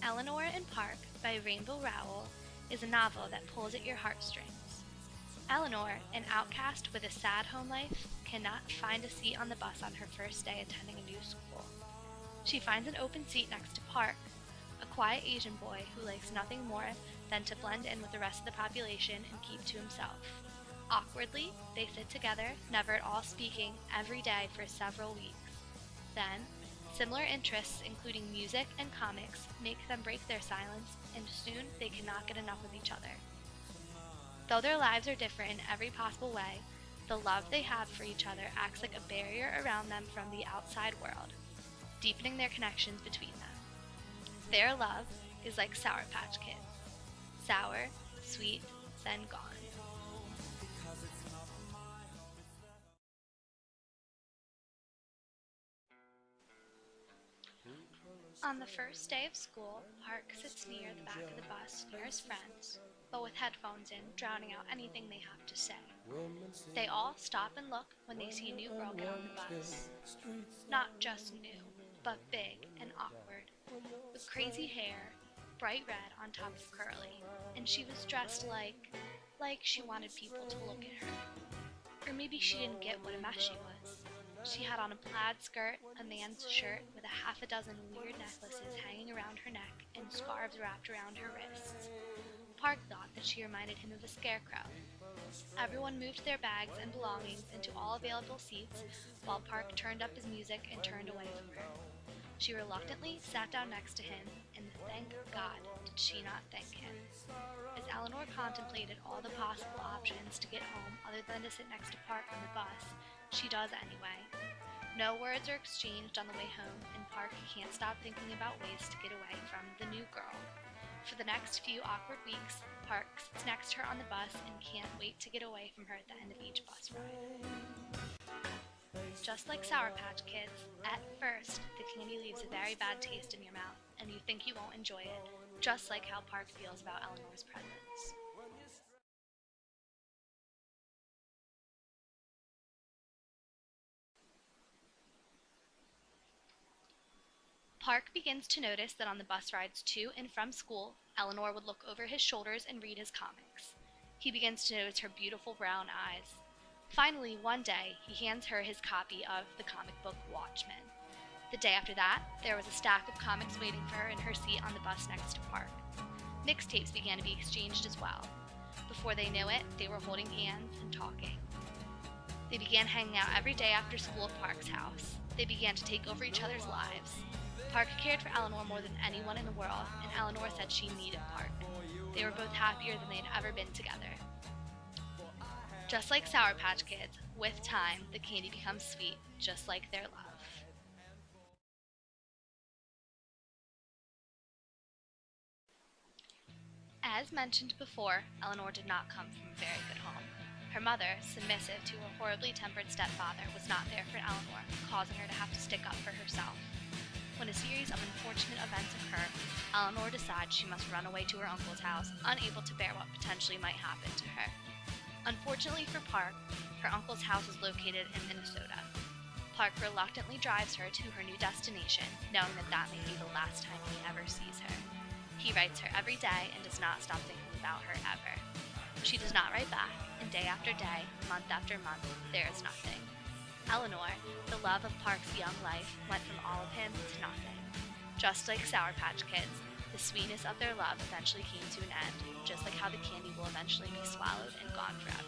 Eleanor and Park by Rainbow Rowell is a novel that pulls at your heartstrings. Eleanor, an outcast with a sad home life, cannot find a seat on the bus on her first day attending a new school. She finds an open seat next to Park, a quiet Asian boy who likes nothing more than to blend in with the rest of the population and keep to himself. Awkwardly, they sit together, never at all speaking, every day for several weeks. Then, similar interests, including music and comics, make them break their silence, and soon they cannot get enough of each other. Though their lives are different in every possible way, the love they have for each other acts like a barrier around them from the outside world, deepening their connections between them. Their love is like Sour Patch Kids. Sour, sweet, then gone. On the first day of school, Park sits near the back of the bus near his friends, but with headphones in, drowning out anything they have to say. They all stop and look when they see a new girl get on the bus. Not just new, but big and awkward, with crazy hair, bright red on top of curly, and she was dressed like she wanted people to look at her. Or maybe she didn't get what a mess she was. She had on a plaid skirt, a man's shirt with a half a dozen weird necklaces hanging around her neck and scarves wrapped around her wrists. Park thought that she reminded him of a scarecrow. Everyone moved their bags and belongings into all available seats while Park turned up his music and turned away from her. She reluctantly sat down next to him, and thank God did she not thank him. As Eleanor contemplated all the possible options to get home other than to sit next to Park on the bus, she does anyway. No words are exchanged on the way home, and Park can't stop thinking about ways to get away from the new girl. For the next few awkward weeks, Park sits next to her on the bus and can't wait to get away from her at the end of each bus ride. Just like Sour Patch Kids, at first, the candy leaves a very bad taste in your mouth, and you think you won't enjoy it, just like how Park feels about Eleanor's presence. Park begins to notice that on the bus rides to and from school, Eleanor would look over his shoulders and read his comics. He begins to notice her beautiful brown eyes. Finally, one day, he hands her his copy of the comic book Watchmen. The day after that, there was a stack of comics waiting for her in her seat on the bus next to Park. Mixtapes began to be exchanged as well. Before they knew it, they were holding hands and talking. They began hanging out every day after school at Park's house. They began to take over each other's lives. Park cared for Eleanor more than anyone in the world, and Eleanor said she needed Park. They were both happier than they'd ever been together. Just like Sour Patch Kids, with time, the candy becomes sweet, just like their love. As mentioned before, Eleanor did not come from a very good home. Her mother, submissive to her horribly tempered stepfather, was not there for Eleanor, causing her to have to stick up for herself. When a series of unfortunate events occur, Eleanor decides she must run away to her uncle's house, unable to bear what potentially might happen to her. Unfortunately for Park, her uncle's house is located in Minnesota. Park reluctantly drives her to her new destination, knowing that that may be the last time he ever sees her. He writes her every day and does not stop thinking about her ever. She does not write back, and day after day, month after month, there is nothing. Eleanor, the love of Park's young life, went from all of him to nothing. Just like Sour Patch Kids, the sweetness of their love eventually came to an end, just like how the candy will eventually be swallowed and gone forever.